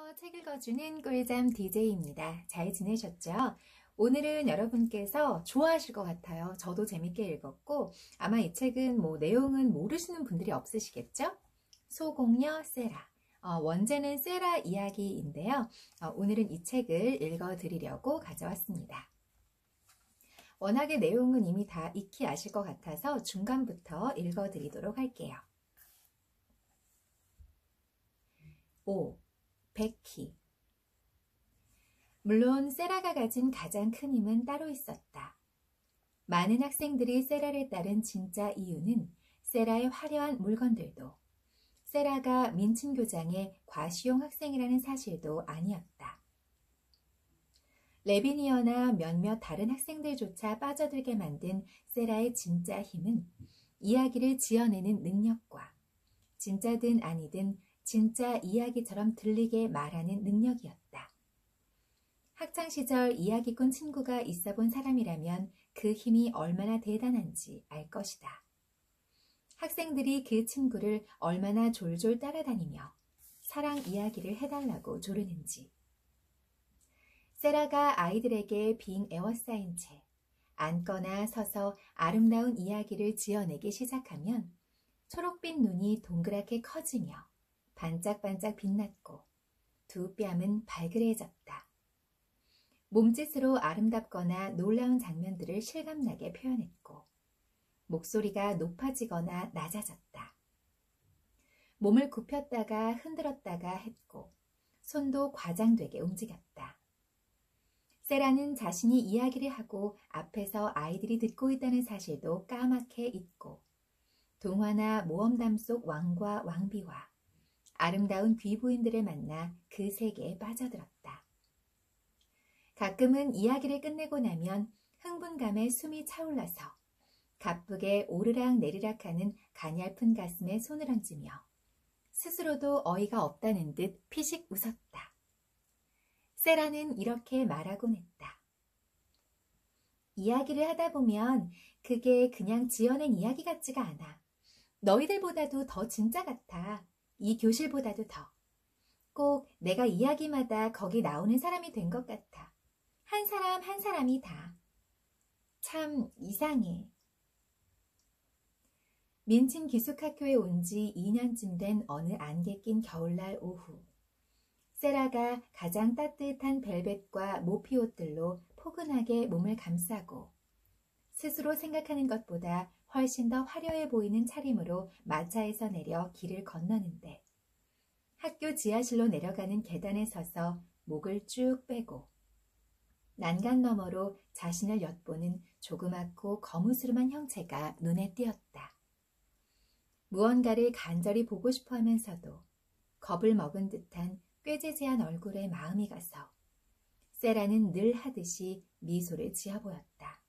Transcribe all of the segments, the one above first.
안녕하세요. 책 읽어주는 꿀잠 DJ입니다. 잘 지내셨죠? 오늘은 여러분께서 좋아하실 것 같아요. 저도 재밌게 읽었고 아마 이 책은 내용은 모르시는 분들이 없으시겠죠? 소공녀 세라. 원제는 세라 이야기인데요. 오늘은 이 책을 읽어드리려고 가져왔습니다. 워낙에 내용은 이미 다 익히 아실 것 같아서 중간부터 읽어드리도록 할게요. 5. 베키. 물론 세라가 가진 가장 큰 힘은 따로 있었다. 많은 학생들이 세라를 따른 진짜 이유는 세라의 화려한 물건들도, 세라가 민친교장의 과시용 학생이라는 사실도 아니었다. 레비니어나 몇몇 다른 학생들조차 빠져들게 만든 세라의 진짜 힘은 이야기를 지어내는 능력과 진짜든 아니든 진짜 이야기처럼 들리게 말하는 능력이었다. 학창시절 이야기꾼 친구가 있어 본 사람이라면 그 힘이 얼마나 대단한지 알 것이다. 학생들이 그 친구를 얼마나 졸졸 따라다니며 사랑 이야기를 해달라고 조르는지. 세라가 아이들에게 빙 에워싸인 채 앉거나 서서 아름다운 이야기를 지어내기 시작하면 초록빛 눈이 동그랗게 커지며 반짝반짝 빛났고 두 뺨은 발그레해졌다. 몸짓으로 아름답거나 놀라운 장면들을 실감나게 표현했고 목소리가 높아지거나 낮아졌다. 몸을 굽혔다가 흔들었다가 했고 손도 과장되게 움직였다. 세라는 자신이 이야기를 하고 앞에서 아이들이 듣고 있다는 사실도 까맣게 잊고 동화나 모험담 속 왕과 왕비와 아름다운 귀부인들을 만나 그 세계에 빠져들었다. 가끔은 이야기를 끝내고 나면 흥분감에 숨이 차올라서 가쁘게 오르락 내리락 하는 가냘픈 가슴에 손을 얹으며 스스로도 어이가 없다는 듯 피식 웃었다. 세라는 이렇게 말하곤 했다. 이야기를 하다 보면 그게 그냥 지어낸 이야기 같지가 않아. 너희들보다도 더 진짜 같아. 이 교실보다도 더. 꼭 내가 이야기마다 거기 나오는 사람이 된 것 같아. 한 사람 한 사람이 다. 참 이상해. 민친 기숙학교에 온 지 2년쯤 된 어느 안개 낀 겨울날 오후. 세라가 가장 따뜻한 벨벳과 모피 옷들로 포근하게 몸을 감싸고 스스로 생각하는 것보다 훨씬 더 화려해 보이는 차림으로 마차에서 내려 길을 건너는데 학교 지하실로 내려가는 계단에 서서 목을 쭉 빼고 난간 너머로 자신을 엿보는 조그맣고 거무스름한 형체가 눈에 띄었다. 무언가를 간절히 보고 싶어 하면서도 겁을 먹은 듯한 꾀지지한 얼굴에 마음이 가서 세라는 늘 하듯이 미소를 지어 보였다.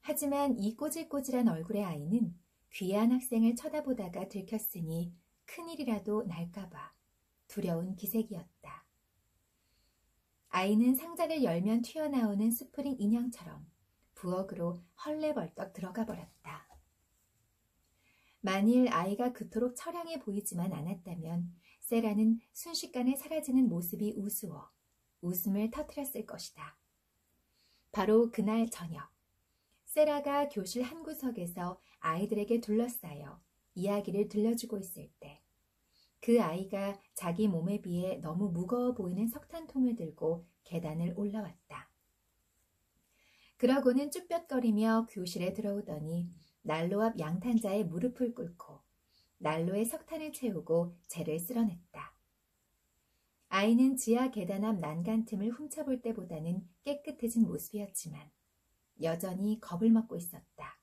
하지만 이 꼬질꼬질한 얼굴의 아이는 귀한 학생을 쳐다보다가 들켰으니 큰일이라도 날까봐 두려운 기색이었다. 아이는 상자를 열면 튀어나오는 스프링 인형처럼 부엌으로 헐레벌떡 들어가 버렸다. 만일 아이가 그토록 처량해 보이지만 않았다면 세라는 순식간에 사라지는 모습이 우스워 웃음을 터뜨렸을 것이다. 바로 그날 저녁 세라가 교실 한 구석에서 아이들에게 둘러싸여 이야기를 들려주고 있을 때 그 아이가 자기 몸에 비해 너무 무거워 보이는 석탄통을 들고 계단을 올라왔다. 그러고는 쭈뼛거리며 교실에 들어오더니 난로 앞 양탄자에 무릎을 꿇고 난로에 석탄을 채우고 재를 쓸어냈다. 아이는 지하 계단 앞 난간 틈을 훔쳐볼 때보다는 깨끗해진 모습이었지만 여전히 겁을 먹고 있었다.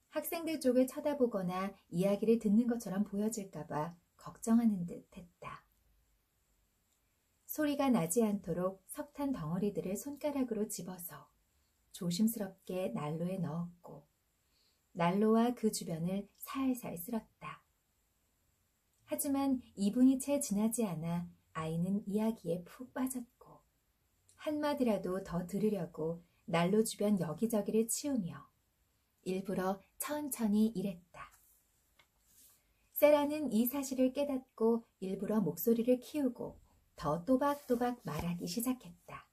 학생들 쪽을 쳐다보거나 이야기를 듣는 것처럼 보여질까봐 걱정하는 듯 했다. 소리가 나지 않도록 석탄 덩어리들을 손가락으로 집어서 조심스럽게 난로에 넣었고 난로와 그 주변을 살살 쓸었다. 하지만 2분이 채 지나지 않아 아이는 이야기에 푹 빠졌고 한마디라도 더 들으려고 난로 주변 여기저기를 치우며 일부러 천천히 일했다. 세라는 이 사실을 깨닫고 일부러 목소리를 키우고 더 또박또박 말하기 시작했다.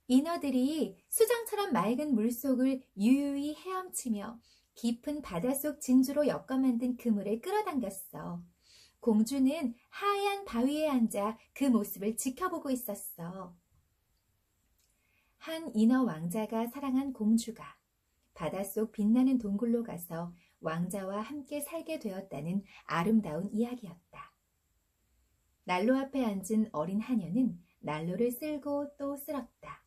인어들이 수정처럼 맑은 물속을 유유히 헤엄치며 깊은 바닷속 진주로 엮어 만든 그물을 끌어당겼어. 공주는 하얀 바위에 앉아 그 모습을 지켜보고 있었어. 한 인어 왕자가 사랑한 공주가 바닷속 빛나는 동굴로 가서 왕자와 함께 살게 되었다는 아름다운 이야기였다. 난로 앞에 앉은 어린 하녀는 난로를 쓸고 또 쓸었다.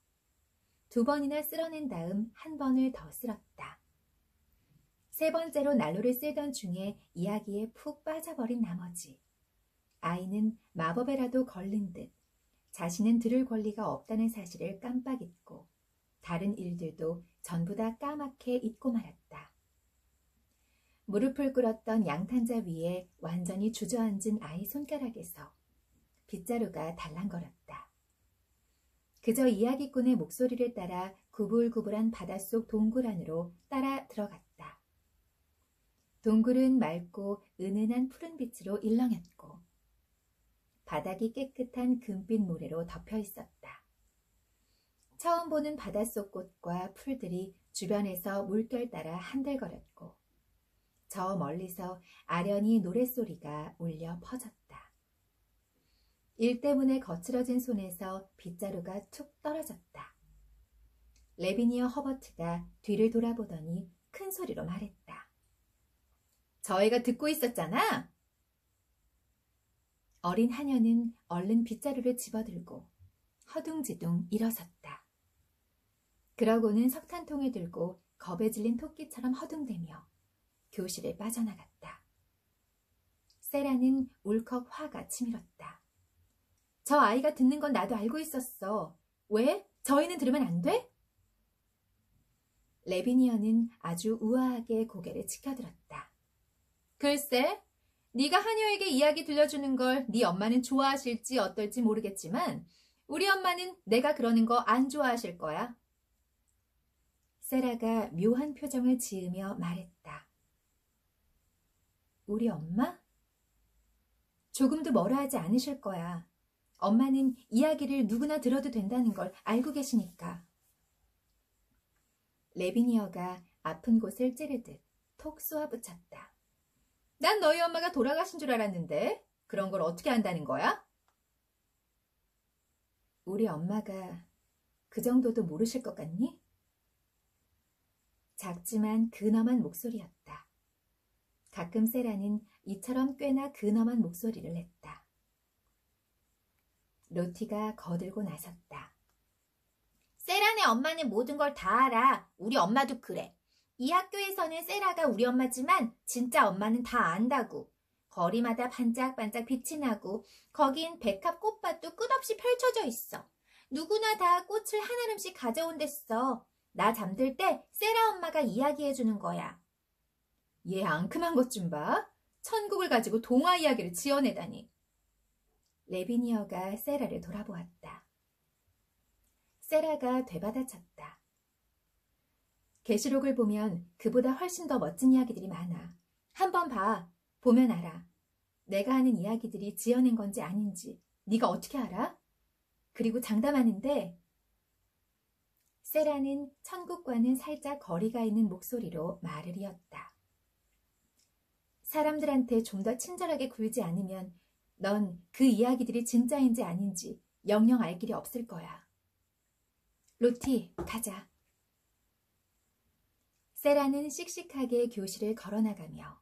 2번이나 쓸어낸 다음 1번을 더 쓸었다. 3번째로 난로를 쓸던 중에 이야기에 푹 빠져버린 나머지 아이는 마법에라도 걸린 듯 자신은 들을 권리가 없다는 사실을 깜빡 잊고 다른 일들도 전부 다 까맣게 잊고 말았다. 무릎을 꿇었던 양탄자 위에 완전히 주저앉은 아이 손가락에서 빗자루가 달랑거렸다. 그저 이야기꾼의 목소리를 따라 구불구불한 바닷속 동굴 안으로 따라 들어갔다. 동굴은 맑고 은은한 푸른 빛으로 일렁였고 바닥이 깨끗한 금빛 모래로 덮여 있었다. 처음 보는 바닷속 꽃과 풀들이 주변에서 물결 따라 한들거렸고 저 멀리서 아련히 노랫소리가 울려 퍼졌다. 일 때문에 거칠어진 손에서 빗자루가 툭 떨어졌다. 레비니어 허버트가 뒤를 돌아보더니 큰 소리로 말했다. 저희가 듣고 있었잖아. 어린 하녀는 얼른 빗자루를 집어들고 허둥지둥 일어섰다. 그러고는 석탄통을 들고 겁에 질린 토끼처럼 허둥대며 교실에 빠져나갔다. 세라는 울컥 화가 치밀었다. 저 아이가 듣는 건 나도 알고 있었어. 왜? 저희는 들으면 안 돼? 레비니어는 아주 우아하게 고개를 치켜들었다. 글쎄, 네가 하녀에게 이야기 들려주는 걸 네 엄마는 좋아하실지 어떨지 모르겠지만 우리 엄마는 내가 그러는 거 안 좋아하실 거야. 세라가 묘한 표정을 지으며 말했다. 우리 엄마? 조금도 뭐라 하지 않으실 거야. 엄마는 이야기를 누구나 들어도 된다는 걸 알고 계시니까. 레비니어가 아픈 곳을 찌르듯 톡 쏘아붙였다. 난 너희 엄마가 돌아가신 줄 알았는데 그런 걸 어떻게 안다는 거야? 우리 엄마가 그 정도도 모르실 것 같니? 작지만 근엄한 목소리였다. 가끔 세라는 이처럼 꽤나 근엄한 목소리를 냈다. 로티가 거들고 나섰다. 세라네 엄마는 모든 걸 다 알아. 우리 엄마도 그래. 이 학교에서는 세라가 우리 엄마지만 진짜 엄마는 다 안다고. 거리마다 반짝반짝 빛이 나고 거긴 백합 꽃밭도 끝없이 펼쳐져 있어. 누구나 다 꽃을 한 알음씩 가져온댔어. 나 잠들 때 세라 엄마가 이야기해주는 거야. 얘 앙큼한 것 좀 봐. 천국을 가지고 동화 이야기를 지어내다니. 레비니어가 세라를 돌아보았다. 세라가 되받아쳤다. 계시록을 보면 그보다 훨씬 더 멋진 이야기들이 많아. 한번 봐. 보면 알아. 내가 하는 이야기들이 지어낸 건지 아닌지 네가 어떻게 알아? 그리고 장담하는데 세라는 천국과는 살짝 거리가 있는 목소리로 말을 이었다. 사람들한테 좀 더 친절하게 굴지 않으면 넌 그 이야기들이 진짜인지 아닌지 영영 알 길이 없을 거야. 로티, 가자. 세라는 씩씩하게 교실을 걸어나가며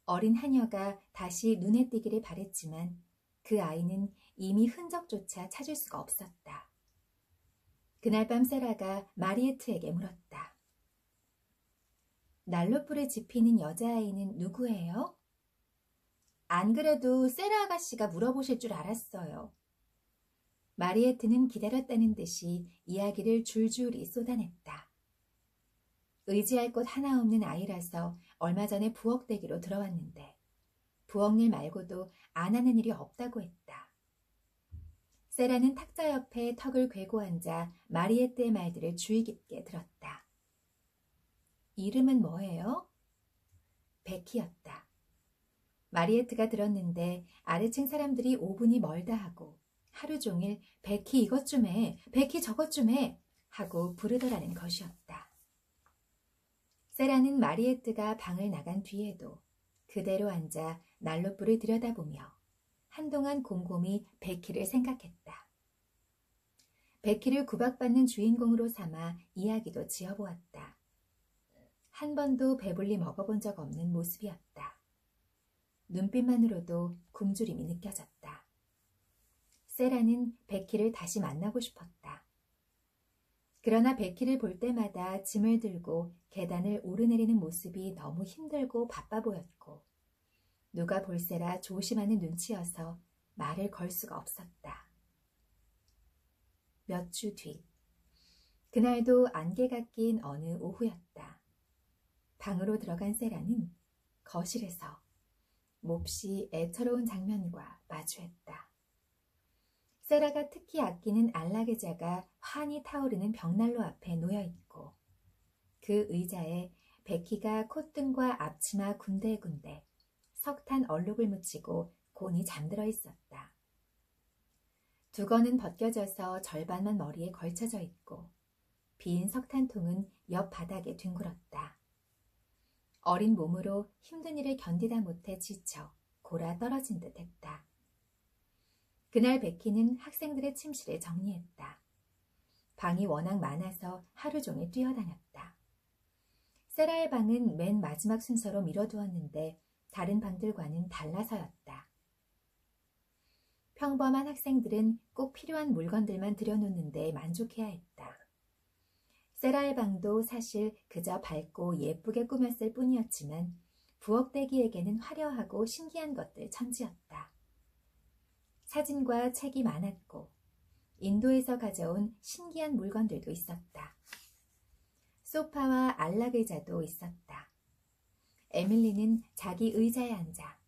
어린 하녀가 다시 눈에 띄기를 바랬지만 그 아이는 이미 흔적조차 찾을 수가 없었다. 그날 밤 세라가 마리에트에게 물었다. 난로불에 지피는 여자아이는 누구예요? 안 그래도 세라 아가씨가 물어보실 줄 알았어요. 마리에트는 기다렸다는 듯이 이야기를 줄줄이 쏟아냈다. 의지할 곳 하나 없는 아이라서 얼마 전에 부엌대기로 들어왔는데 부엌일 말고도 안 하는 일이 없다고 했다. 세라는 탁자 옆에 턱을 괴고 앉아 마리에트의 말들을 주의 깊게 들었다. 이름은 뭐예요? 베키였다. 마리에트가 들었는데 아래층 사람들이 5분이 멀다 하고 하루 종일 베키 이것 좀 해, 베키 저것 좀 해 하고 부르더라는 것이었다. 세라는 마리에트가 방을 나간 뒤에도 그대로 앉아 난로불을 들여다보며 한동안 곰곰이 베키를 생각했다. 베키를 구박받는 주인공으로 삼아 이야기도 지어보았다. 한 번도 배불리 먹어본 적 없는 모습이었다. 눈빛만으로도 굶주림이 느껴졌다. 세라는 베키를 다시 만나고 싶었다. 그러나 베키를 볼 때마다 짐을 들고 계단을 오르내리는 모습이 너무 힘들고 바빠 보였고 누가 볼세라 조심하는 눈치여서 말을 걸 수가 없었다. 몇 주 뒤, 그날도 안개가 낀 어느 오후였다. 방으로 들어간 세라는 거실에서 몹시 애처로운 장면과 마주했다. 세라가 특히 아끼는 안락의자가 환히 타오르는 벽난로 앞에 놓여있고 그 의자에 베키가 콧등과 앞치마 군데군데 석탄 얼룩을 묻히고 곤히 잠들어 있었다. 두건은 벗겨져서 절반만 머리에 걸쳐져 있고 빈 석탄통은 옆 바닥에 뒹굴었다. 어린 몸으로 힘든 일을 견디다 못해 지쳐 골아 떨어진 듯 했다. 그날 베키는 학생들의 침실을 정리했다. 방이 워낙 많아서 하루 종일 뛰어다녔다. 세라의 방은 맨 마지막 순서로 밀어두었는데 다른 방들과는 달라서였다. 평범한 학생들은 꼭 필요한 물건들만 들여놓는데 만족해야 했다. 세라의 방도 사실 그저 밝고 예쁘게 꾸몄을 뿐이었지만 부엌대기에게는 화려하고 신기한 것들 천지였다. 사진과 책이 많았고 인도에서 가져온 신기한 물건들도 있었다. 소파와 안락의자도 있었다. 에밀리는 자기 의자에 앉아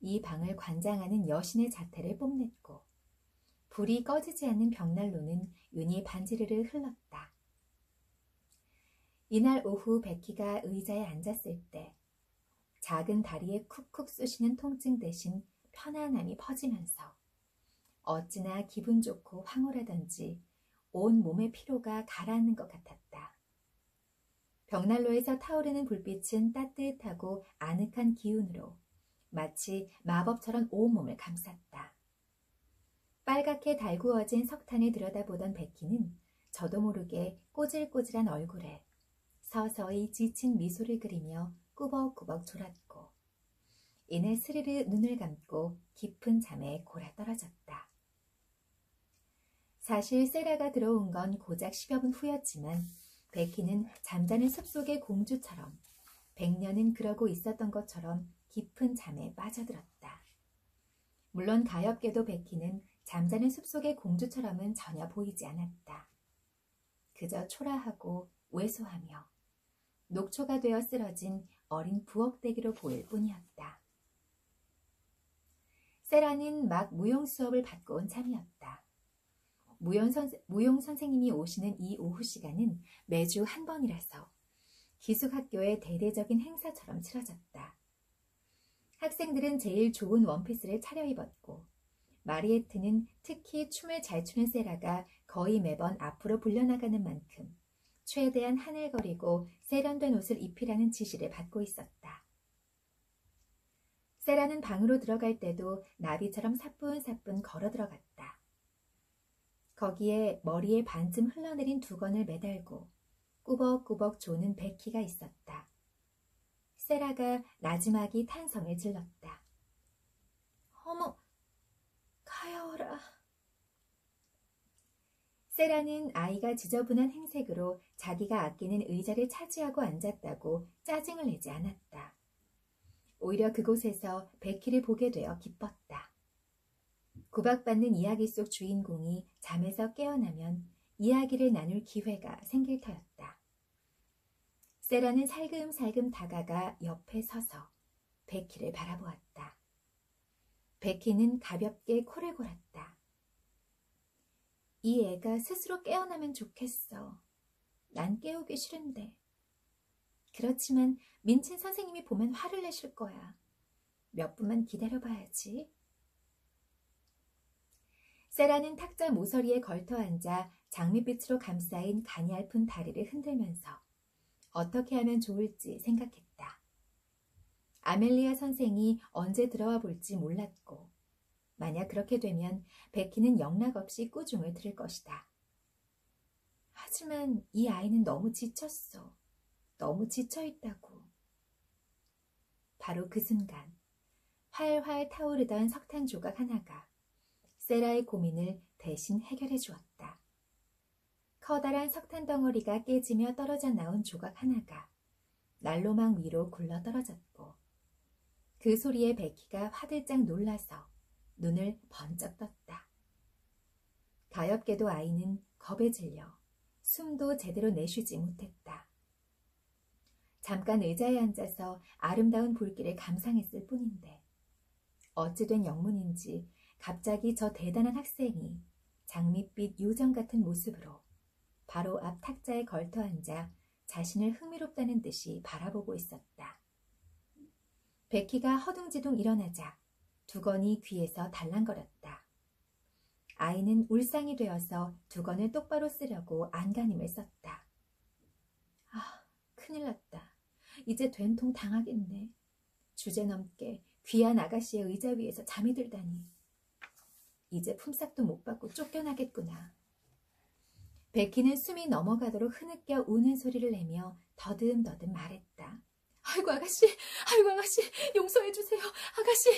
이 방을 관장하는 여신의 자태를 뽐냈고 불이 꺼지지 않는 벽난로는 윤히 반지르르 흘렀다. 이날 오후 베키가 의자에 앉았을 때 작은 다리에 쿡쿡 쑤시는 통증 대신 편안함이 퍼지면서 어찌나 기분 좋고 황홀하던지 온 몸의 피로가 가라앉는 것 같았다. 벽난로에서 타오르는 불빛은 따뜻하고 아늑한 기운으로 마치 마법처럼 온몸을 감쌌다. 빨갛게 달구어진 석탄을 들여다보던 베키는 저도 모르게 꼬질꼬질한 얼굴에 서서히 지친 미소를 그리며 꾸벅꾸벅 졸았고 이내 스르르 눈을 감고 깊은 잠에 골아떨어졌다. 사실 세라가 들어온 건 고작 10여 분 후였지만 베키는 잠자는 숲속의 공주처럼 100년은 그러고 있었던 것처럼 깊은 잠에 빠져들었다. 물론 가엾게도 베키는 잠자는 숲속의 공주처럼은 전혀 보이지 않았다. 그저 초라하고 왜소하며 녹초가 되어 쓰러진 어린 부엌대기로 보일 뿐이었다. 세라는 막 무용 수업을 받고 온 참이었다. 무용 선생님이 오시는 이 오후 시간은 매주 한 번이라서 기숙학교의 대대적인 행사처럼 치러졌다. 학생들은 제일 좋은 원피스를 차려입었고 마리에트는 특히 춤을 잘 추는 세라가 거의 매번 앞으로 불려나가는 만큼 최대한 하늘거리고 세련된 옷을 입히라는 지시를 받고 있었다. 세라는 방으로 들어갈 때도 나비처럼 사뿐사뿐 걸어 들어갔다. 거기에 머리에 반쯤 흘러내린 두건을 매달고 꾸벅꾸벅 조는 베키가 있었다. 세라가 나지막이 탄성을 질렀다. 어머, 가여워라. 세라는 아이가 지저분한 행색으로 자기가 아끼는 의자를 차지하고 앉았다고 짜증을 내지 않았다. 오히려 그곳에서 베키를 보게 되어 기뻤다. 구박받는 이야기 속 주인공이 잠에서 깨어나면 이야기를 나눌 기회가 생길 터였다. 세라는 살금살금 다가가 옆에 서서 베키를 바라보았다. 베키는 가볍게 코를 골았다. 이 애가 스스로 깨어나면 좋겠어. 난 깨우기 싫은데. 그렇지만 민친 선생님이 보면 화를 내실 거야. 몇 분만 기다려봐야지. 세라는 탁자 모서리에 걸터 앉아 장밋빛으로 감싸인 가냘픈 다리를 흔들면서 어떻게 하면 좋을지 생각했다. 아멜리아 선생이 언제 들어와 볼지 몰랐고 만약 그렇게 되면 베키는 영락없이 꾸중을 들을 것이다. 하지만 이 아이는 너무 지쳤어. 너무 지쳐있다고. 바로 그 순간 활활 타오르던 석탄 조각 하나가 세라의 고민을 대신 해결해 주었다. 커다란 석탄 덩어리가 깨지며 떨어져 나온 조각 하나가 난로망 위로 굴러 떨어졌고 그 소리에 베키가 화들짝 놀라서 눈을 번쩍 떴다. 가엾게도 아이는 겁에 질려 숨도 제대로 내쉬지 못했다. 잠깐 의자에 앉아서 아름다운 불길을 감상했을 뿐인데 어찌된 영문인지 갑자기 저 대단한 학생이 장밋빛 요정 같은 모습으로 바로 앞 탁자에 걸터 앉아 자신을 흥미롭다는 듯이 바라보고 있었다. 베키가 허둥지둥 일어나자 두건이 귀에서 달랑거렸다. 아이는 울상이 되어서 두건을 똑바로 쓰려고 안간힘을 썼다. 아, 큰일 났다. 이제 된통 당하겠네. 주제넘게 귀한 아가씨의 의자 위에서 잠이 들다니. 이제 품삯도 못 받고 쫓겨나겠구나. 베키는 숨이 넘어가도록 흐느껴 우는 소리를 내며 더듬더듬 말했다. 아이고 아가씨, 용서해 주세요. 아가씨,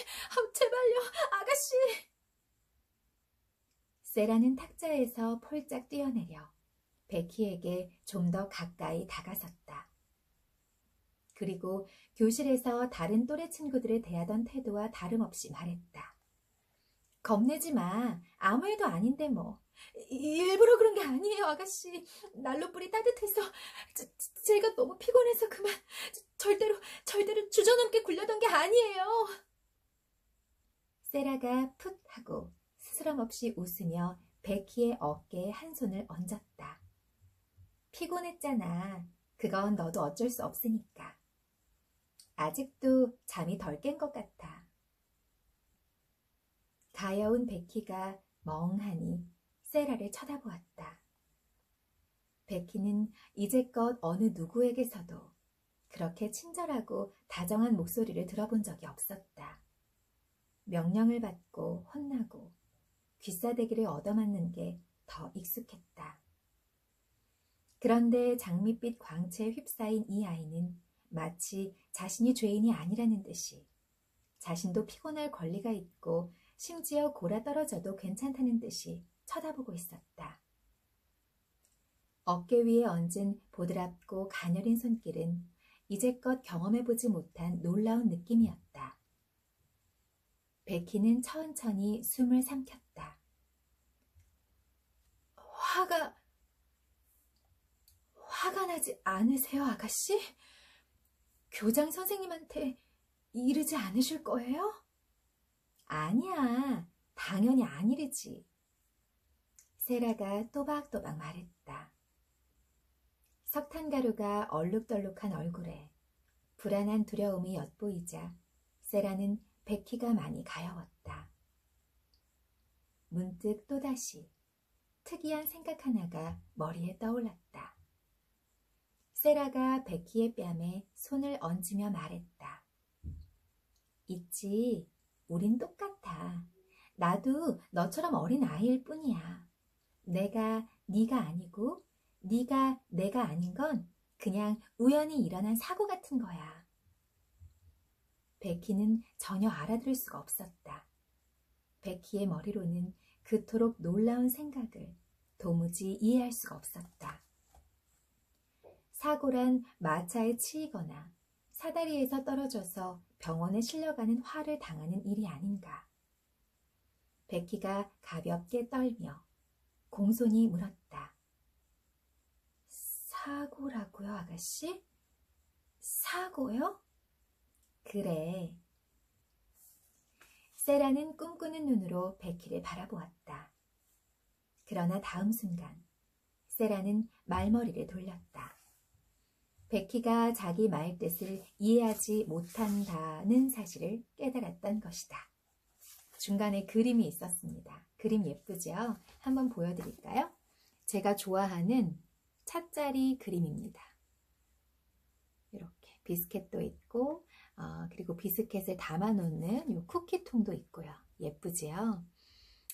제발요, 아가씨. 세라는 탁자에서 폴짝 뛰어내려 베키에게 좀 더 가까이 다가섰다. 그리고 교실에서 다른 또래 친구들을 대하던 태도와 다름없이 말했다. 겁내지 마. 아무 일도 아닌데 뭐. 일부러 그런 게 아니에요, 아가씨. 난로불이 따뜻해서 제가 너무 피곤해서 그만. 절대로 주저넘게 굴려던 게 아니에요. 세라가 풋 하고 스스럼 없이 웃으며 베키의 어깨에 한 손을 얹었다. 피곤했잖아. 그건 너도 어쩔 수 없으니까. 아직도 잠이 덜 깬 것 같아. 가여운 베키가 멍하니 세라를 쳐다보았다. 베키는 이제껏 어느 누구에게서도 그렇게 친절하고 다정한 목소리를 들어본 적이 없었다. 명령을 받고 혼나고 귀싸대기를 얻어맞는 게 더 익숙했다. 그런데 장밋빛 광채에 휩싸인 이 아이는 마치 자신이 죄인이 아니라는 듯이 자신도 피곤할 권리가 있고 심지어 골아 떨어져도 괜찮다는 듯이 쳐다보고 있었다. 어깨 위에 얹은 보드랍고 가녀린 손길은 이제껏 경험해보지 못한 놀라운 느낌이었다. 베키는 천천히 숨을 삼켰다. 화가 나지 않으세요, 아가씨? 교장 선생님한테 이르지 않으실 거예요? 아니야, 당연히 안 이르지. 세라가 또박또박 말했다. 석탄가루가 얼룩덜룩한 얼굴에 불안한 두려움이 엿보이자 세라는 베키가 많이 가여웠다. 문득 또다시 특이한 생각 하나가 머리에 떠올랐다. 세라가 베키의 뺨에 손을 얹으며 말했다. 있지, 우린 똑같아. 나도 너처럼 어린 아이일 뿐이야. 내가 네가 아니고 네가 내가 아닌 건 그냥 우연히 일어난 사고 같은 거야. 베키는 전혀 알아들을 수가 없었다. 베키의 머리로는 그토록 놀라운 생각을 도무지 이해할 수가 없었다. 사고란 마차에 치이거나 사다리에서 떨어져서 병원에 실려가는 화를 당하는 일이 아닌가. 베키가 가볍게 떨며 공손히 물었다. 사고라고요, 아가씨? 사고요? 그래. 세라는 꿈꾸는 눈으로 베키를 바라보았다. 그러나 다음 순간 세라는 말머리를 돌렸다. 베키가 자기 말뜻을 이해하지 못한다는 사실을 깨달았던 것이다. 중간에 그림이 있었습니다. 그림 예쁘죠? 한번 보여드릴까요? 제가 좋아하는 찻자리 그림입니다. 이렇게 비스켓도 있고 그리고 비스켓을 담아놓는 이 쿠키통도 있고요. 예쁘지요?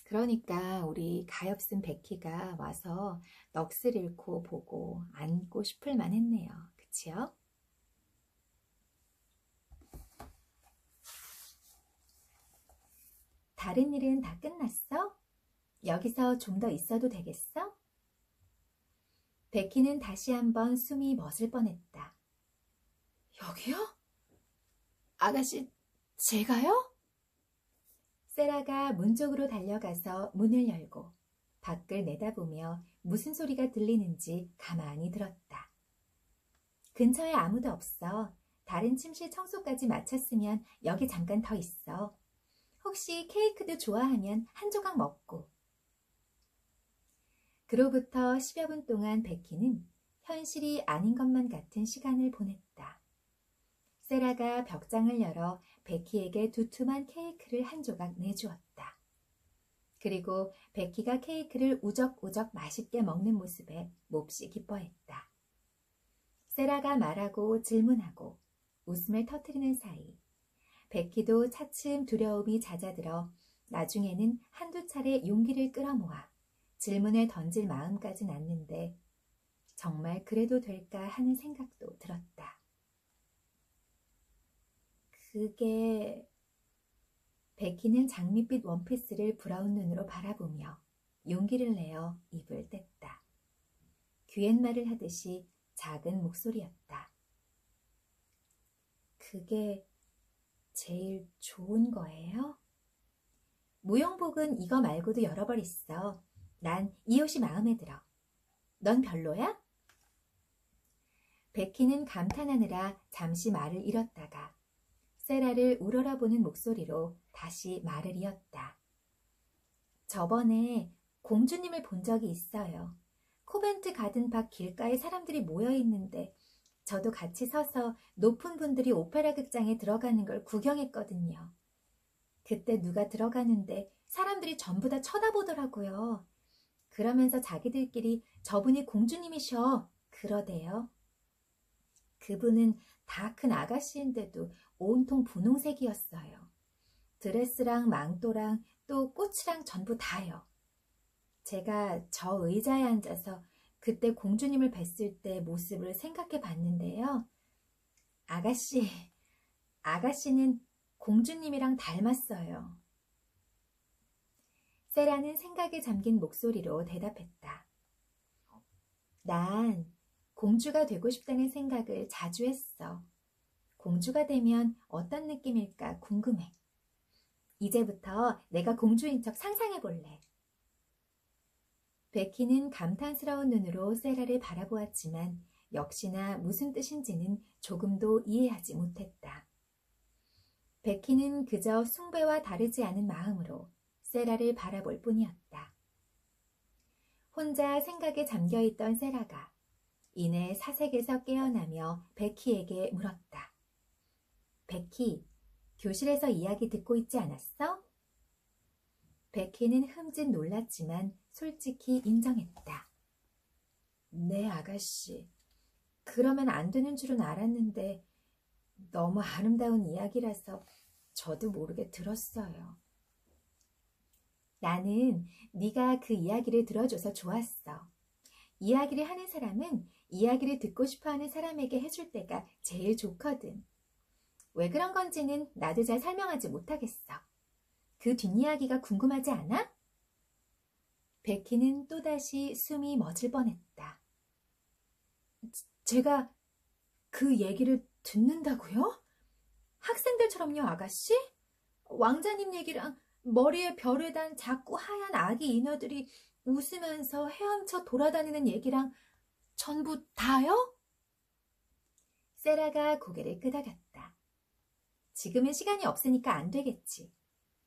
그러니까 우리 가엾은 베키가 와서 넋을 잃고 보고 안고 싶을 만했네요. 그치요? 다른 일은 다 끝났어? 여기서 좀 더 있어도 되겠어? 베키는 다시 한번 숨이 멎을 뻔했다. 여기요? 아가씨, 제가요? 세라가 문 쪽으로 달려가서 문을 열고 밖을 내다보며 무슨 소리가 들리는지 가만히 들었다. 근처에 아무도 없어. 다른 침실 청소까지 마쳤으면 여기 잠깐 더 있어. 혹시 케이크도 좋아하면 한 조각 먹고. 그로부터 10여 분 동안 베키는 현실이 아닌 것만 같은 시간을 보냈다. 세라가 벽장을 열어 베키에게 두툼한 케이크를 한 조각 내주었다. 그리고 베키가 케이크를 우적우적 맛있게 먹는 모습에 몹시 기뻐했다. 세라가 말하고 질문하고 웃음을 터뜨리는 사이 베키도 차츰 두려움이 잦아들어 나중에는 한두 차례 용기를 끌어모아 질문을 던질 마음까지 났는데 정말 그래도 될까 하는 생각도 들었다. 그게... 베키는 장밋빛 원피스를 브라운 눈으로 바라보며 용기를 내어 입을 뗐다. 귀옛말을 하듯이 작은 목소리였다. 그게 제일 좋은 거예요? 무용복은 이거 말고도 여러 벌 있어. 난 이 옷이 마음에 들어. 넌 별로야? 베키는 감탄하느라 잠시 말을 잃었다가 세라를 우러러보는 목소리로 다시 말을 이었다. 저번에 공주님을 본 적이 있어요. 코벤트 가든 밖 길가에 사람들이 모여 있는데 저도 같이 서서 높은 분들이 오페라 극장에 들어가는 걸 구경했거든요. 그때 누가 들어가는데 사람들이 전부 다 쳐다보더라고요. 그러면서 자기들끼리 저분이 공주님이셔 그러대요. 그분은 다 큰 아가씨인데도 온통 분홍색이었어요. 드레스랑 망토랑 또 꽃이랑 전부 다요. 제가 저 의자에 앉아서 그때 공주님을 뵀을 때 모습을 생각해 봤는데요. 아가씨는 공주님이랑 닮았어요. 세라는 생각에 잠긴 목소리로 대답했다. 난 공주가 되고 싶다는 생각을 자주 했어. 공주가 되면 어떤 느낌일까 궁금해. 이제부터 내가 공주인 척 상상해 볼래. 베키는 감탄스러운 눈으로 세라를 바라보았지만 역시나 무슨 뜻인지는 조금도 이해하지 못했다. 베키는 그저 숭배와 다르지 않은 마음으로 세라를 바라볼 뿐이었다. 혼자 생각에 잠겨있던 세라가 이내 사색에서 깨어나며 베키에게 물었다. 베키, 교실에서 이야기 듣고 있지 않았어? 베키는 흠칫 놀랐지만 솔직히 인정했다. 네, 아가씨. 그러면 안 되는 줄은 알았는데 너무 아름다운 이야기라서 저도 모르게 들었어요. 나는 네가 그 이야기를 들어줘서 좋았어. 이야기를 하는 사람은 이야기를 듣고 싶어하는 사람에게 해줄 때가 제일 좋거든. 왜 그런 건지는 나도 잘 설명하지 못하겠어. 그 뒷이야기가 궁금하지 않아? 베키는 또다시 숨이 멎을 뻔했다. 제가 그 얘기를 듣는다고요? 학생들처럼요, 아가씨? 왕자님 얘기랑 머리에 별을 단 작고 하얀 아기 인어들이 웃으면서 헤엄쳐 돌아다니는 얘기랑 전부 다요? 세라가 고개를 끄덕였다. 지금은 시간이 없으니까 안 되겠지.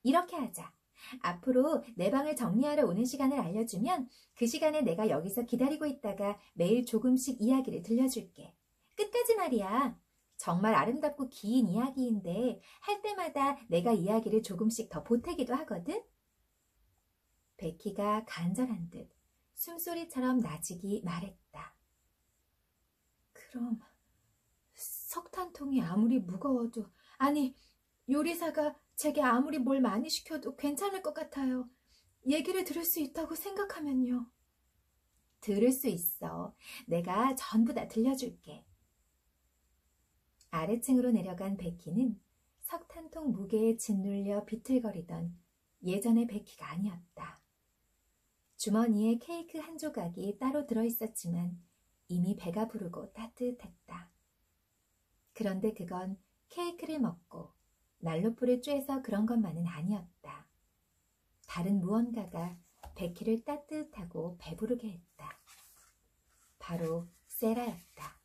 이렇게 하자. 앞으로 내 방을 정리하러 오는 시간을 알려주면 그 시간에 내가 여기서 기다리고 있다가 매일 조금씩 이야기를 들려줄게. 끝까지 말이야. 정말 아름답고 긴 이야기인데 할 때마다 내가 이야기를 조금씩 더 보태기도 하거든. 베키가 간절한 듯 숨소리처럼 나직이 말했다. 그럼 석탄통이 아무리 무거워도, 아니, 요리사가 제게 아무리 뭘 많이 시켜도 괜찮을 것 같아요. 얘기를 들을 수 있다고 생각하면요. 들을 수 있어. 내가 전부 다 들려줄게. 아래층으로 내려간 베키는 석탄통 무게에 짓눌려 비틀거리던 예전의 베키가 아니었다. 주머니에 케이크 한 조각이 따로 들어있었지만 이미 배가 부르고 따뜻했다. 그런데 그건 케이크를 먹고 난로불을 쬐서 그런 것만은 아니었다. 다른 무언가가 베키를 따뜻하고 배부르게 했다. 바로 세라였다.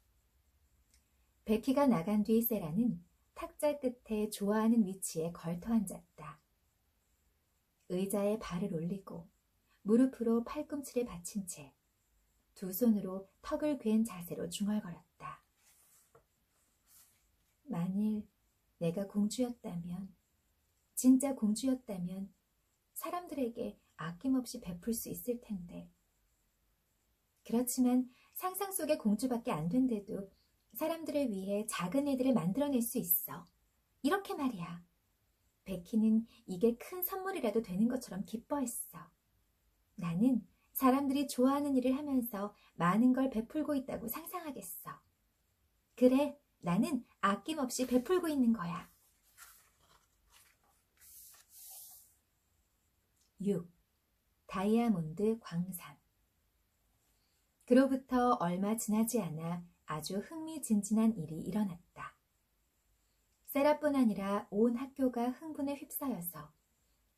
베키가 나간 뒤 세라는 탁자 끝에 좋아하는 위치에 걸터 앉았다. 의자에 발을 올리고 무릎으로 팔꿈치를 받친 채 두 손으로 턱을 괜 자세로 중얼거렸다. 만일 내가 공주였다면, 진짜 공주였다면 사람들에게 아낌없이 베풀 수 있을 텐데. 그렇지만 상상 속의 공주밖에 안 된데도 사람들을 위해 작은 애들을 만들어낼 수 있어. 이렇게 말이야. 베키는 이게 큰 선물이라도 되는 것처럼 기뻐했어. 나는 사람들이 좋아하는 일을 하면서 많은 걸 베풀고 있다고 상상하겠어. 그래, 나는 아낌없이 베풀고 있는 거야. 6. 다이아몬드 광산. 그로부터 얼마 지나지 않아 아주 흥미진진한 일이 일어났다. 세라뿐 아니라 온 학교가 흥분에 휩싸여서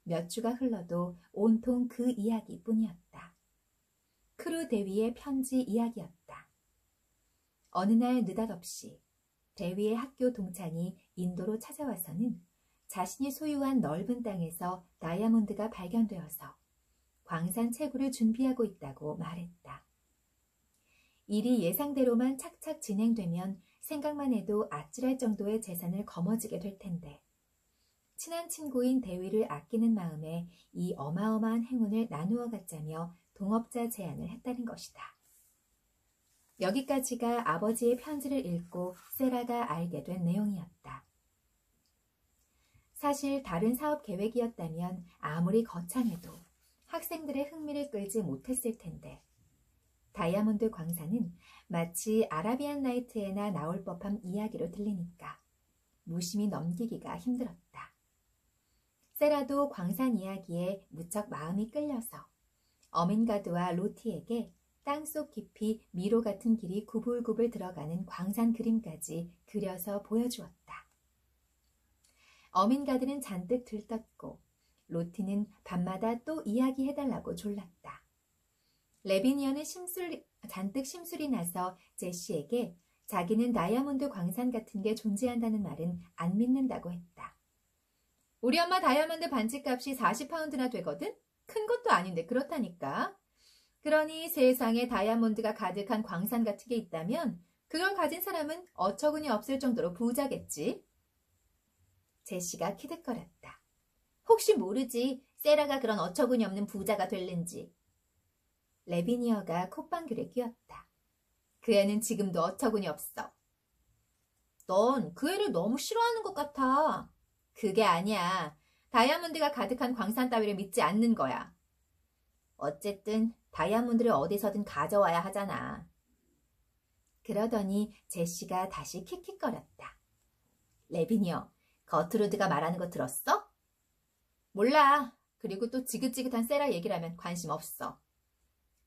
몇 주가 흘러도 온통 그 이야기뿐이었다. 크루 대위의 편지 이야기였다. 어느 날 느닷없이 대위의 학교 동창이 인도로 찾아와서는 자신이 소유한 넓은 땅에서 다이아몬드가 발견되어서 광산 채굴을 준비하고 있다고 말했다. 일이 예상대로만 착착 진행되면 생각만 해도 아찔할 정도의 재산을 거머쥐게 될 텐데, 친한 친구인 대위를 아끼는 마음에 이 어마어마한 행운을 나누어 갖자며 동업자 제안을 했다는 것이다. 여기까지가 아버지의 편지를 읽고 세라가 알게 된 내용이었다. 사실 다른 사업 계획이었다면 아무리 거창해도 학생들의 흥미를 끌지 못했을 텐데, 다이아몬드 광산은 마치 아라비안 나이트에나 나올 법한 이야기로 들리니까 무심히 넘기기가 힘들었다. 세라도 광산 이야기에 무척 마음이 끌려서 어민가드와 로티에게 땅속 깊이 미로 같은 길이 구불구불 들어가는 광산 그림까지 그려서 보여주었다. 어민가드는 잔뜩 들떴고 로티는 밤마다 또 이야기해달라고 졸랐다. 레비니어는 잔뜩 심술이 나서 제시에게 자기는 다이아몬드 광산 같은 게 존재한다는 말은 안 믿는다고 했다. 우리 엄마 다이아몬드 반지값이 40파운드나 되거든? 큰 것도 아닌데 그렇다니까. 그러니 세상에 다이아몬드가 가득한 광산 같은 게 있다면 그걸 가진 사람은 어처구니 없을 정도로 부자겠지. 제시가 키득거렸다. 혹시 모르지, 세라가 그런 어처구니 없는 부자가 될는지. 레비니어가 콧방귀를 뀌었다. 그 애는 지금도 어처구니 없어. 넌 그 애를 너무 싫어하는 것 같아. 그게 아니야. 다이아몬드가 가득한 광산 따위를 믿지 않는 거야. 어쨌든 다이아몬드를 어디서든 가져와야 하잖아. 그러더니 제시가 다시 킥킥거렸다. 레비니어, 거트루드가 말하는 거 들었어? 몰라. 그리고 또 지긋지긋한 세라 얘기라면 관심 없어.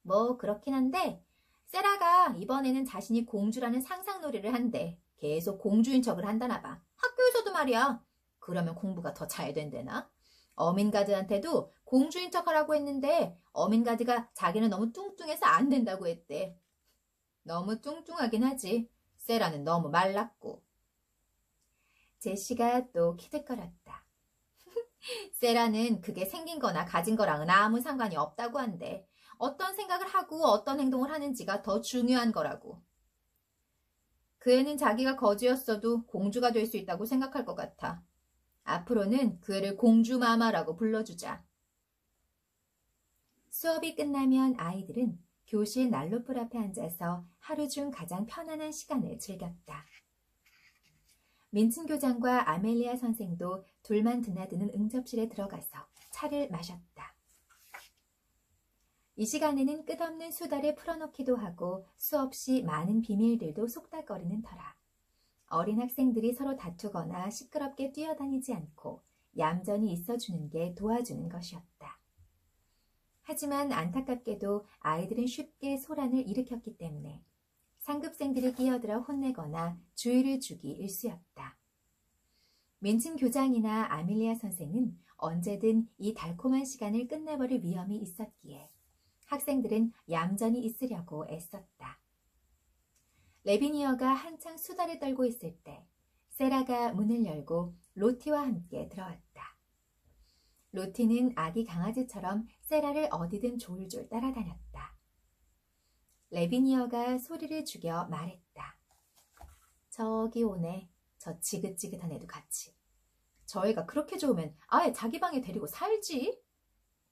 뭐 그렇긴 한데 세라가 이번에는 자신이 공주라는 상상놀이를 한대. 계속 공주인 척을 한다나 봐. 학교에서도 말이야. 그러면 공부가 더 잘 된대나? 어민가드한테도 공주인 척하라고 했는데 어민가드가 자기는 너무 뚱뚱해서 안 된다고 했대. 너무 뚱뚱하긴 하지. 세라는 너무 말랐고. 제시가 또 키득거렸다. 세라는 그게 생긴 거나 가진 거랑은 아무 상관이 없다고 한대. 어떤 생각을 하고 어떤 행동을 하는지가 더 중요한 거라고. 그 애는 자기가 거지였어도 공주가 될 수 있다고 생각할 것 같아. 앞으로는 그 애를 공주마마라고 불러주자. 수업이 끝나면 아이들은 교실 난로불 앞에 앉아서 하루 중 가장 편안한 시간을 즐겼다. 민친 교장과 아멜리아 선생도 둘만 드나드는 응접실에 들어가서 차를 마셨다. 이 시간에는 끝없는 수다를 풀어놓기도 하고 수없이 많은 비밀들도 속닥거리는 터라. 어린 학생들이 서로 다투거나 시끄럽게 뛰어다니지 않고 얌전히 있어주는 게 도와주는 것이었다. 하지만 안타깝게도 아이들은 쉽게 소란을 일으켰기 때문에 상급생들이 끼어들어 혼내거나 주의를 주기 일쑤였다. 민친 교장이나 아밀리아 선생은 언제든 이 달콤한 시간을 끝내버릴 위험이 있었기에 학생들은 얌전히 있으려고 애썼다. 레비니어가 한창 수다를 떨고 있을 때 세라가 문을 열고 로티와 함께 들어왔다. 로티는 아기 강아지처럼 세라를 어디든 졸졸 따라다녔다. 레비니어가 소리를 죽여 말했다. 저기 오네. 저 지긋지긋한 애도 같이. 저 애가 그렇게 좋으면 아예 자기 방에 데리고 살지.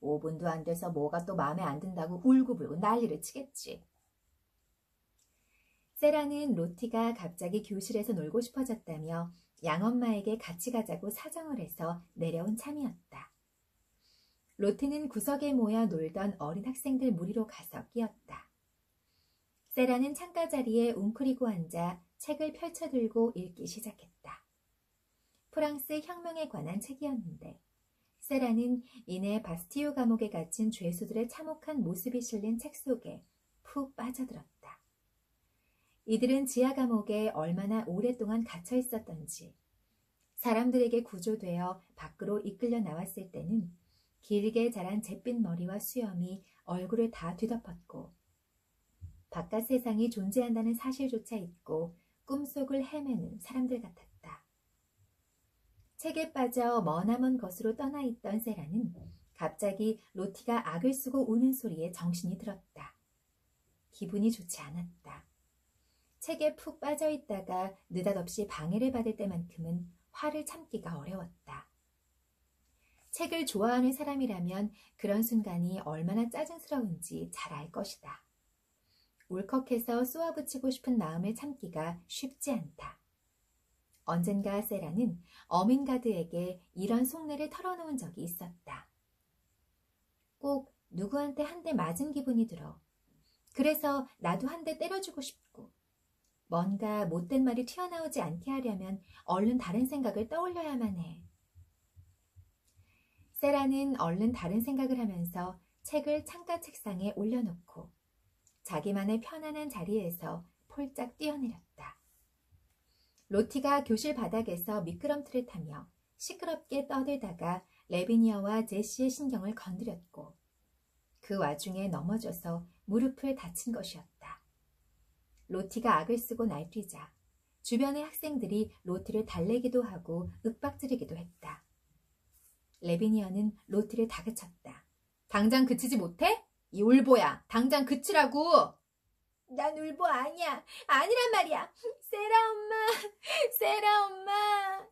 5분도 안 돼서 뭐가 또 마음에 안 든다고 울고불고 난리를 치겠지. 세라는 로티가 갑자기 교실에서 놀고 싶어졌다며 양엄마에게 같이 가자고 사정을 해서 내려온 참이었다. 로티는 구석에 모여 놀던 어린 학생들 무리로 가서 끼었다. 세라는 창가 자리에 웅크리고 앉아 책을 펼쳐들고 읽기 시작했다. 프랑스 혁명에 관한 책이었는데 세라는 이내 바스티유 감옥에 갇힌 죄수들의 참혹한 모습이 실린 책 속에 푹 빠져들었다. 이들은 지하 감옥에 얼마나 오랫동안 갇혀 있었던지, 사람들에게 구조되어 밖으로 이끌려 나왔을 때는 길게 자란 잿빛 머리와 수염이 얼굴을 다 뒤덮었고 바깥 세상이 존재한다는 사실조차 잊고 꿈속을 헤매는 사람들 같았다. 책에 빠져 머나먼 것으로 떠나 있던 세라는 갑자기 로티가 악을 쓰고 우는 소리에 정신이 들었다. 기분이 좋지 않았다. 책에 푹 빠져 있다가 느닷없이 방해를 받을 때만큼은 화를 참기가 어려웠다. 책을 좋아하는 사람이라면 그런 순간이 얼마나 짜증스러운지 잘 알 것이다. 울컥해서 쏘아붙이고 싶은 마음을 참기가 쉽지 않다. 언젠가 세라는 어민가드에게 이런 속내를 털어놓은 적이 있었다. 꼭 누구한테 한 대 맞은 기분이 들어. 그래서 나도 한 대 때려주고 싶고 뭔가 못된 말이 튀어나오지 않게 하려면 얼른 다른 생각을 떠올려야만 해. 세라는 얼른 다른 생각을 하면서 책을 창가 책상에 올려놓고 자기만의 편안한 자리에서 폴짝 뛰어내렸다. 로티가 교실 바닥에서 미끄럼틀을 타며 시끄럽게 떠들다가 레비니어와 제시의 신경을 건드렸고 그 와중에 넘어져서 무릎을 다친 것이었다. 로티가 악을 쓰고 날뛰자 주변의 학생들이 로티를 달래기도 하고 윽박지르기도 했다. 레비니어는 로티를 다그쳤다. 당장 그치지 못해? 이 울보야, 당장 그치라고! 난 울보 아니야. 아니란 말이야. 세라 엄마, 세라 엄마.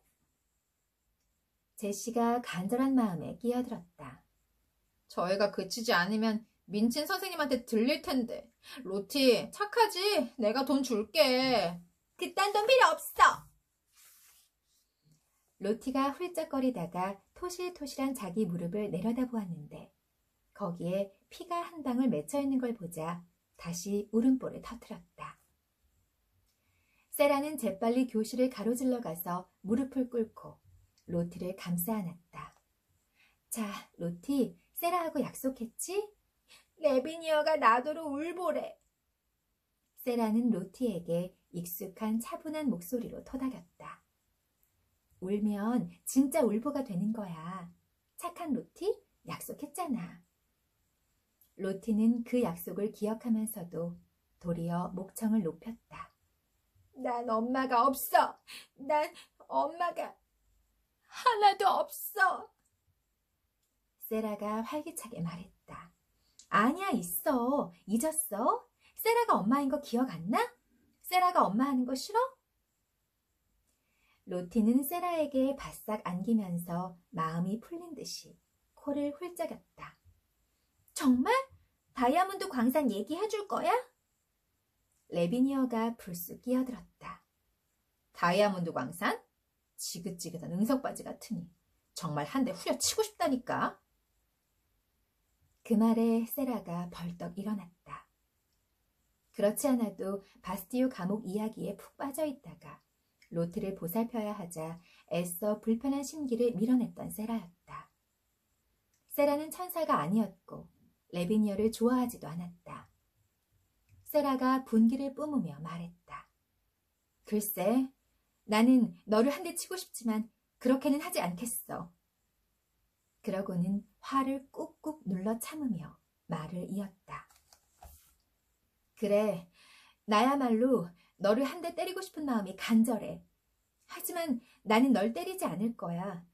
제시가 간절한 마음에 끼어들었다. 저 애가 그치지 않으면 민친 선생님한테 들릴 텐데. 로티, 착하지? 내가 돈 줄게. 그딴 돈 필요 없어. 로티가 훌쩍거리다가 토실토실한 자기 무릎을 내려다보았는데 거기에 피가 한 방울 맺혀있는 걸 보자 다시 울음보를 터뜨렸다. 세라는 재빨리 교실을 가로질러 가서 무릎을 꿇고 로티를 감싸 안았다. 자, 로티, 세라하고 약속했지? 레비니어가 나더러 울보래. 세라는 로티에게 익숙한 차분한 목소리로 토닥였다. 울면 진짜 울보가 되는 거야. 착한 로티? 약속했잖아. 로티는 그 약속을 기억하면서도 도리어 목청을 높였다. 난 엄마가 없어. 난 엄마가 하나도 없어. 세라가 활기차게 말했다. 아니야, 있어. 잊었어? 세라가 엄마인 거 기억 안 나? 세라가 엄마 하는 거 싫어? 로티는 세라에게 바싹 안기면서 마음이 풀린 듯이 코를 훌쩍였다. 정말? 다이아몬드 광산 얘기해 줄 거야? 레비니어가 불쑥 끼어들었다. 다이아몬드 광산? 지긋지긋한 응석바지 같으니 정말 한 대 후려치고 싶다니까. 그 말에 세라가 벌떡 일어났다. 그렇지 않아도 바스티유 감옥 이야기에 푹 빠져 있다가 로티를 보살펴야 하자 애써 불편한 심기를 밀어냈던 세라였다. 세라는 천사가 아니었고 레비니어를 좋아하지도 않았다. 세라가 분기를 뿜으며 말했다. 글쎄, 나는 너를 한 대 치고 싶지만 그렇게는 하지 않겠어. 그러고는 화를 꾹꾹 눌러 참으며 말을 이었다. 그래, 나야말로 너를 한 대 때리고 싶은 마음이 간절해. 하지만 나는 널 때리지 않을 거야.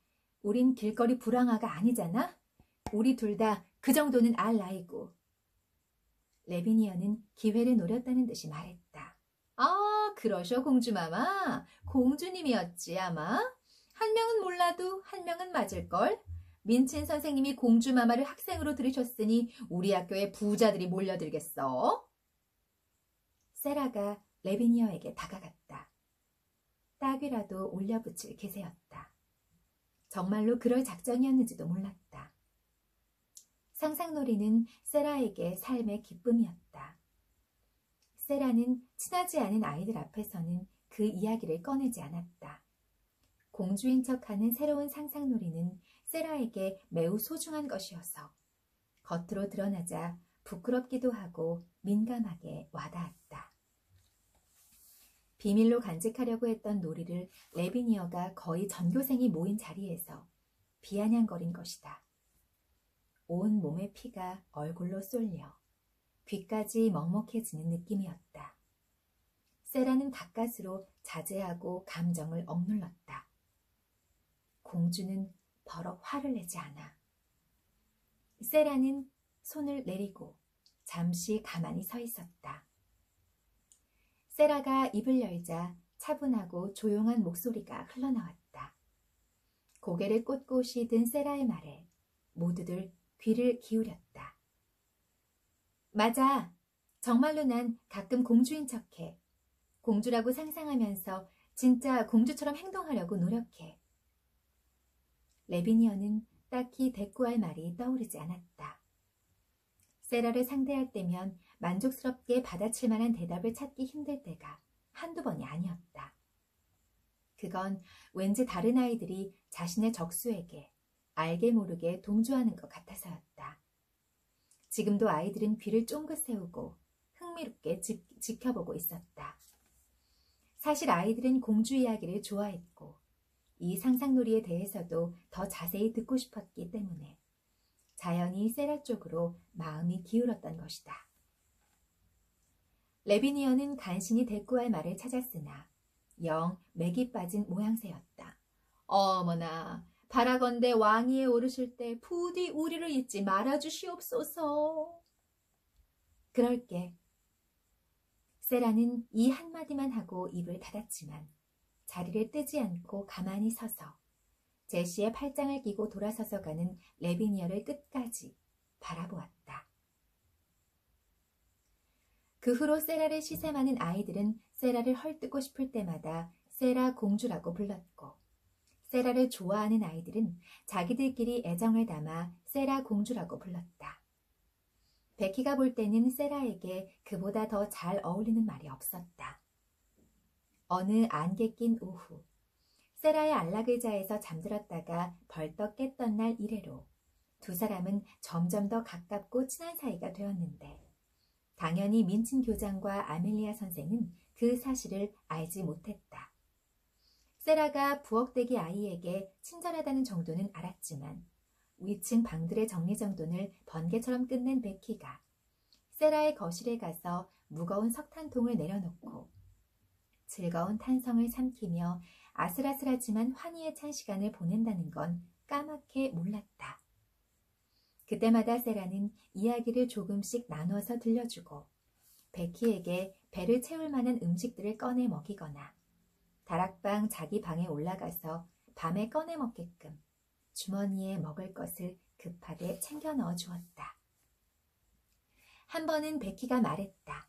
우린 길거리 불황아가 아니잖아? 우리 둘 다 그 정도는 알 나이고. 레비니어는 기회를 노렸다는 듯이 말했다. 아, 그러셔, 공주마마. 공주님이었지, 아마. 한 명은 몰라도 한 명은 맞을걸. 민친 선생님이 공주마마를 학생으로 들이셨으니 우리 학교에 부자들이 몰려들겠어. 세라가 레비니어에게 다가갔다. 딱이라도 올려붙일 기세였다. 정말로 그럴 작전이었는지도 몰랐다. 상상놀이는 세라에게 삶의 기쁨이었다. 세라는 친하지 않은 아이들 앞에서는 그 이야기를 꺼내지 않았다. 공주인 척하는 새로운 상상놀이는 세라에게 매우 소중한 것이어서 겉으로 드러나자 부끄럽기도 하고 민감하게 와닿았다. 비밀로 간직하려고 했던 놀이를 레비니어가 거의 전교생이 모인 자리에서 비아냥거린 것이다. 온 몸의 피가 얼굴로 쏠려 귀까지 먹먹해지는 느낌이었다. 세라는 가까스로 자제하고 감정을 억눌렀다. 공주는 버럭 화를 내지 않아. 세라는 손을 내리고 잠시 가만히 서 있었다. 세라가 입을 열자 차분하고 조용한 목소리가 흘러나왔다. 고개를 꼿꼿이 든 세라의 말에 모두들 귀를 기울였다. 맞아. 정말로 난 가끔 공주인 척해. 공주라고 상상하면서 진짜 공주처럼 행동하려고 노력해. 레비니어는 딱히 대꾸할 말이 떠오르지 않았다. 세라를 상대할 때면 만족스럽게 받아칠 만한 대답을 찾기 힘들 때가 한두 번이 아니었다. 그건 왠지 다른 아이들이 자신의 적수에게 알게 모르게 동조하는 것 같아서였다. 지금도 아이들은 귀를 쫑긋 세우고 흥미롭게 지켜보고 있었다. 사실 아이들은 공주 이야기를 좋아했고 이 상상놀이에 대해서도 더 자세히 듣고 싶었기 때문에 자연히 세라 쪽으로 마음이 기울었던 것이다. 레비니어는 간신히 대꾸할 말을 찾았으나 영 맥이 빠진 모양새였다. 어머나, 바라건대 왕위에 오르실 때 부디 우리를 잊지 말아주시옵소서. 그럴게. 세라는 이 한마디만 하고 입을 닫았지만 자리를 뜨지 않고 가만히 서서 제시의 팔짱을 끼고 돌아서서 가는 레비니어를 끝까지 바라보았다. 그 후로 세라를 시샘하는 아이들은 세라를 헐뜯고 싶을 때마다 세라 공주라고 불렀고 세라를 좋아하는 아이들은 자기들끼리 애정을 담아 세라 공주라고 불렀다. 베키가 볼 때는 세라에게 그보다 더 잘 어울리는 말이 없었다. 어느 안개 낀 오후 세라의 안락의자에서 잠들었다가 벌떡 깼던 날 이래로 두 사람은 점점 더 가깝고 친한 사이가 되었는데 당연히 민친 교장과 아멜리아 선생은 그 사실을 알지 못했다. 세라가 부엌대기 아이에게 친절하다는 정도는 알았지만 위층 방들의 정리정돈을 번개처럼 끝낸 베키가 세라의 거실에 가서 무거운 석탄통을 내려놓고 즐거운 탄성을 삼키며 아슬아슬하지만 환희에 찬 시간을 보낸다는 건 까맣게 몰랐다. 그때마다 세라는 이야기를 조금씩 나눠서 들려주고 베키에게 배를 채울 만한 음식들을 꺼내 먹이거나 다락방 자기 방에 올라가서 밤에 꺼내 먹게끔 주머니에 먹을 것을 급하게 챙겨 넣어 주었다. 한 번은 베키가 말했다.